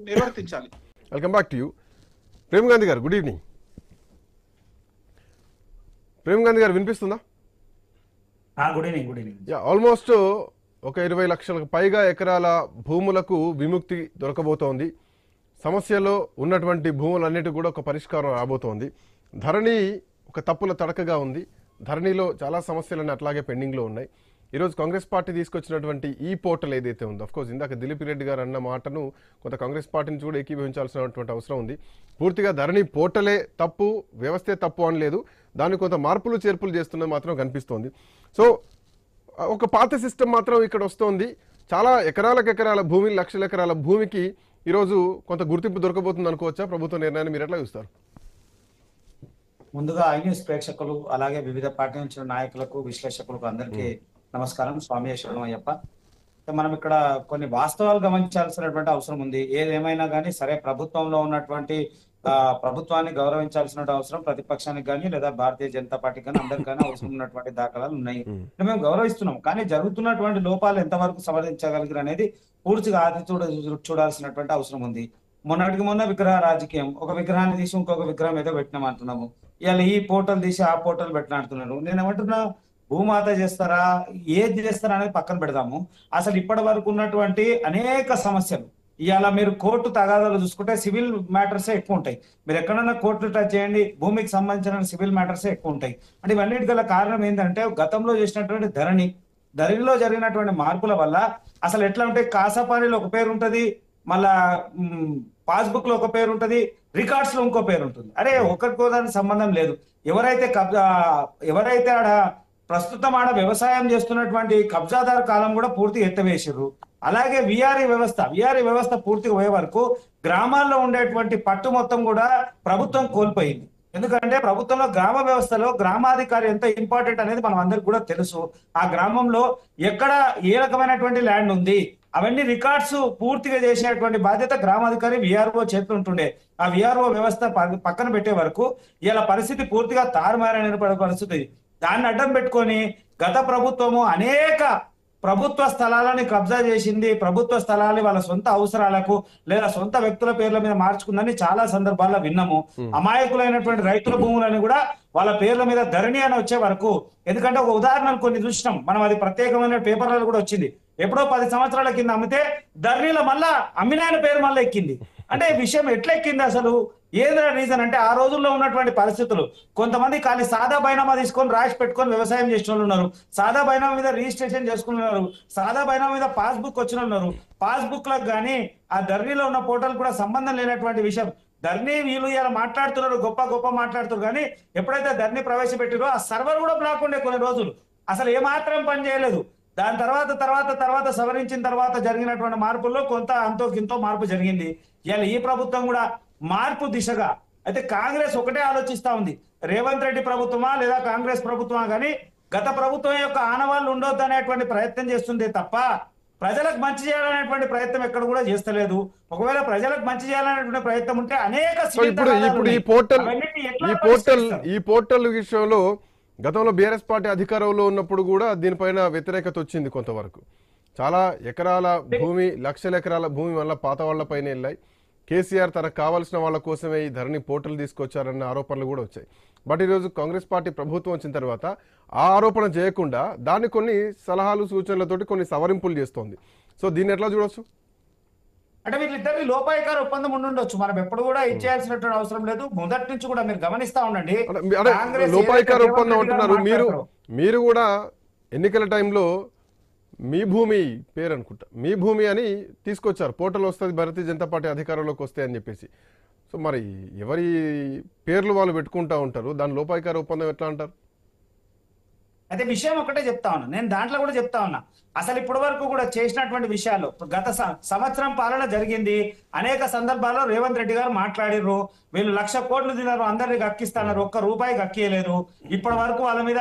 నిర్వర్తించాలి. Welcome back to you. Prem Gandhi గారు, good evening. Prem Gandhi గారు వినిపిస్తుందా? Good evening. Good evening. Almost ఒక 20 లక్షలకు పైగా ఎకరాల భూములకు విముక్తి దొరకబోతోంది. సమస్యలో ఉన్నటువంటి భూములన్నిటి కూడా ఒక పరిష్కారం రాబోతోంది. ధరణి ఒక తప్పుల తడకగా ఉంది. ధరణిలో చాలా సమస్యలన్నీ అట్లాగే పెండింగ్లో ఉన్నాయి. ఈరోజు కాంగ్రెస్ పార్టీ తీసుకొచ్చినటువంటి ఈ పోర్టల్ ఏదైతే ఉందో, అఫ్కోర్స్ ఇందాక దిలీప్ రెడ్డి గారు అన్న మాటను కొంత కాంగ్రెస్ పార్టీ నుంచి కూడా ఏకీభవించాల్సినటువంటి అవసరం ఉంది. పూర్తిగా ధరణి పోర్టలే తప్పు, వ్యవస్థే తప్పు అని లేదు, దాన్ని కొంత మార్పులు చేర్పులు చేస్తున్నది మాత్రం కనిపిస్తోంది. సో ఒక పాత సిస్టమ్ మాత్రం ఇక్కడ వస్తోంది. చాలా ఎకరాల భూమి, లక్షల ఎకరాల భూమికి ఈరోజు కొంత గుర్తింపు దొరకబోతుంది అనుకోవచ్చా? ప్రభుత్వ నిర్ణయాన్ని మీరు ఎట్లా చూస్తారు? ముందుగా ఐ న్యూస్ ప్రేక్షకులు, అలాగే వివిధ పార్టీ నుంచి నాయకులకు, విశ్లేషకులకు అందరికీ నమస్కారం. స్వామి శరణం అయ్యప్ప. మనం ఇక్కడ కొన్ని వాస్తవాలు గమనించాల్సినటువంటి అవసరం ఉంది. ఏదేమైనా కానీ సరే, ప్రభుత్వంలో ఉన్నటువంటి ప్రభుత్వాన్ని గౌరవించాల్సిన అవసరం ప్రతిపక్షానికి కానీ లేదా భారతీయ జనతా పార్టీకి కానీ అందరికైనా అవసరం ఉన్నటువంటి దాఖలాలు ఉన్నాయి. మేము గౌరవిస్తున్నాం, కానీ జరుగుతున్నటువంటి లోపాలు ఎంతవరకు సవరించగలిగారు అనేది పూర్తిగా ఆది చూడాల్సినటువంటి అవసరం ఉంది. మొన్నటికి మొన్న విగ్రహ రాజకీయం, ఒక విగ్రహాన్ని తీసి ఇంకొక విగ్రహం ఏదో పెట్టినాం అంటున్నాము. ఇవాళ ఈ పోర్టల్ తీసి ఆ పోర్టల్ పెట్టినట్టున్నారు. నేను ఏమంటున్నా, భూమాత చేస్తారా, ఏది చేస్తారా అనేది పక్కన పెడదాము. అసలు ఇప్పటి వరకు ఉన్నటువంటి అనేక సమస్యలు ఇవాళ మీరు కోర్టు తగాదాలు చూసుకుంటే సివిల్ మ్యాటర్సే ఎక్కువ ఉంటాయి. మీరు ఎక్కడన్నా కోర్టు టచ్ చేయండి, భూమికి సంబంధించిన సివిల్ మ్యాటర్సే ఎక్కువ ఉంటాయి. అంటే ఇవన్నిటి గల కారణం ఏంటంటే, గతంలో చేసినటువంటి ధరణిలో జరిగినటువంటి మార్పుల వల్ల అసలు ఎట్లా ఉంటే, కాసాపానీలో ఒక పేరు ఉంటది, మళ్ళా పాస్బుక్ లో ఒక పేరు ఉంటది, రికార్డ్స్ లో ఇంకో పేరు ఉంటుంది. అరే ఒకరికోదానికి సంబంధం లేదు. ఎవరైతే ఆడ ప్రస్తుతం ఆడ వ్యవసాయం చేస్తున్నటువంటి కబ్జాదారు కాలం కూడా పూర్తి ఎత్తవేసారు. అలాగే విఆర్ఈ వ్యవస్థ పూర్తిగా పోయే వరకు గ్రామాల్లో ఉండేటువంటి పట్టు మొత్తం కూడా ప్రభుత్వం కోల్పోయింది. ఎందుకంటే ప్రభుత్వంలో గ్రామ వ్యవస్థలో గ్రామాధికారి ఎంత ఇంపార్టెంట్ అనేది మనం అందరికి కూడా తెలుసు. ఆ గ్రామంలో ఎక్కడ ఏ రకమైనటువంటి ల్యాండ్ ఉంది అవన్నీ రికార్డ్స్ పూర్తిగా చేసేటువంటి బాధ్యత గ్రామాధికారి విఆర్ఓ చేతులు ఉంటుండే. ఆ విఆర్ఓ వ్యవస్థ పక్కన పెట్టే వరకు ఇలా పరిస్థితి పూర్తిగా తారుమారైన పరిస్థితి. దాన్ని అడ్డం పెట్టుకొని గత ప్రభుత్వము అనేక ప్రభుత్వ స్థలాలని కబ్జా చేసింది. ప్రభుత్వ స్థలాలు వాళ్ళ సొంత అవసరాలకు లేదా సొంత వ్యక్తుల పేర్ల మీద మార్చుకుందని చాలా సందర్భాల్లో విన్నాము. అమాయకులైనటువంటి రైతుల భూములని కూడా వాళ్ళ పేర్ల మీద ధరణి అని వచ్చే వరకు, ఎందుకంటే ఒక ఉదాహరణలు కొన్ని చూసినాం మనం, అది ప్రత్యేకమైన పేపర్లలో కూడా వచ్చింది. ఎప్పుడో 10 సంవత్సరాల కింద అమ్మితే ధరణిలో మళ్ళా అమ్మినాయన పేరు మళ్ళీ ఎక్కింది. అంటే ఈ విషయం ఎట్లా ఎక్కింది, అసలు ఏదైనా రీజన్ అంటే, ఆ రోజుల్లో ఉన్నటువంటి పరిస్థితులు. కొంతమంది ఖాళీ సాదా బైనామా తీసుకొని రాసి పెట్టుకొని వ్యవసాయం చేసిన వాళ్ళు ఉన్నారు, సాదా బైనామా మీద రిజిస్ట్రేషన్ చేసుకున్నారు, సాదా బైనామా మీద పాస్బుక్ వచ్చిన ఉన్నారు. పాస్బుక్ లకు కానీ ఆ ధరణిలో ఉన్న పోర్టల్ కూడా సంబంధం లేనటువంటి విషయం. ధరణి వీళ్ళు ఇలా మాట్లాడుతున్నారు, గొప్ప మాట్లాడుతున్నారు, కానీ ఎప్పుడైతే ధరణి ప్రవేశపెట్టారో ఆ సర్వర్ కూడా బ్లాక్ ఉండే కొన్ని రోజులు, అసలు ఏమాత్రం పని చేయలేదు. దాని తర్వాత సవరించిన తర్వాత జరిగినటువంటి మార్పుల్లో కొంత అంతో మార్పు జరిగింది. ఇలా ఈ ప్రభుత్వం కూడా మార్పు దిశగా అయితే కాంగ్రెస్ ఒకటే ఆలోచిస్తా ఉంది, రేవంత్ రెడ్డి ప్రభుత్వమా లేదా కాంగ్రెస్ ప్రభుత్వమా కానీ గత ప్రభుత్వం యొక్క ఆనవాళ్ళు ఉండొద్దు అనేటువంటి ప్రయత్నం చేస్తుంది తప్ప ప్రజలకు మంచి చేయాలనేటువంటి ప్రయత్నం ఎక్కడ కూడా చేస్తలేదు. ఒకవేళ ప్రజలకు మంచి చేయాలనేటువంటి ప్రయత్నం ఉంటే అనేక ఈ పోర్టల్ విషయంలో గతంలో బీఆర్ఎస్ పార్టీ అధికారంలో ఉన్నప్పుడు కూడా దీనిపైన వ్యతిరేకత వచ్చింది కొంతవరకు. చాలా ఎకరాల భూమి, లక్షల ఎకరాల భూమి వల్ల పాత వాళ్ల పైన వెళ్ళాయి. కేసీఆర్ తనకు కావాల్సిన వాళ్ళ కోసమే ఈ ధరణి పోర్టల్ తీసుకొచ్చారన్న ఆరోపణలు కూడా వచ్చాయి. బట్ ఈరోజు కాంగ్రెస్ పార్టీ ప్రభుత్వం వచ్చిన తర్వాత ఆ ఆరోపణ చేయకుండా దాన్ని కొన్ని సలహాలు సూచనలతోటి కొన్ని సవరింపులు చేస్తోంది. సో దీన్ని ఎట్లా చూడొచ్చు? అంటే వీళ్ళిద్దరికి లోపాయకార ఒప్పందం ఉండుండొచ్చు, మనం ఎప్పుడు కూడా ఇచ్చేయాల్సినటువంటి అవసరం లేదు. మొదటి నుంచి కూడా మీరు గమనిస్తా ఉండండి. లోపాయకార ఒప్పందం అంటున్నారు మీరు కూడా. ఎన్నికల టైంలో మీ భూమి పేరు అనుకుంటా, మీ భూమి అని తీసుకొచ్చారు, పోర్టల్ వస్తుంది భారతీయ జనతా పార్టీ అధికారంలోకి వస్తాయి అని చెప్పేసి. సో మరి ఎవరి పేర్లు వాళ్ళు పెట్టుకుంటా ఉంటారు, దాని లోపాయకార ఒప్పందం ఎట్లా అంటారు? అయితే విషయం ఒకటే చెప్తా ఉన్నా, నేను దాంట్లో కూడా చెప్తా ఉన్నా, అసలు ఇప్పటి వరకు కూడా చేసినటువంటి విషయాలు, గత సంవత్సరం పాలన జరిగింది, అనేక సందర్భాల్లో రేవంత్ రెడ్డి గారు మాట్లాడిర్రు, వీళ్ళు 1,00,000 కోట్లు తిన్నారు, అందరికి గక్కిస్తున్నారు, ఒక్క రూపాయి గక్కియలేదు. ఇప్పటి వరకు వాళ్ళ మీద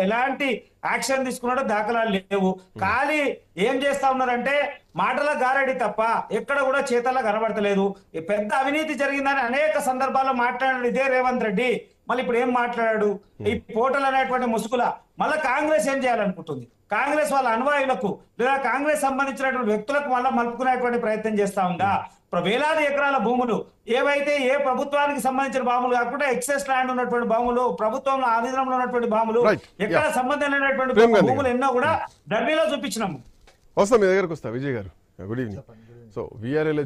ఎలాంటి యాక్షన్ తీసుకున్నాడో దాఖలాలు లేవు. ఖాళీ ఏం చేస్తా ఉన్నారంటే మాటల గారడి తప్ప ఎక్కడ కూడా చేతల్లో కనబడతలేదు. పెద్ద అవినీతి జరిగిందని అనేక సందర్భాల్లో మాట్లాడాడు ఇదే రేవంత్ రెడ్డి. మళ్ళీ ఇప్పుడు ఏం మాట్లాడాడు? ఈ పోర్టల్ అనేటువంటి ముసుగుల మళ్ళీ కాంగ్రెస్ ఏం చేయాలనుకుంటుంది? కాంగ్రెస్ వాళ్ళ అనువాయులకు లేదా కాంగ్రెస్ సంబంధించినటువంటి వ్యక్తులకు మళ్ళీ మలుపుకునేటువంటి ప్రయత్నం చేస్తా ఉందా? వేలాది ఎకరాల భూములు ఏవైతే ఏ ప్రభుత్వానికి సంబంధించిన భూములు కాకుండా ఎక్సెస్ ల్యాండ్ ఉన్నటువంటి భూములు, ప్రభుత్వంలో ఆధీనంలో ఉన్నటువంటి భూములు, Right. ఎక్కడ Yeah. సంబంధం లేనటువంటి ప్రేమ్ గాంధీ భూములు ఎన్నో కూడా ఢిల్లీలో చూపించినాము. వస్తాం మీ దగ్గరకు వస్తా విజయ్ గారు. Good evening. సో వీఆర్ఏలో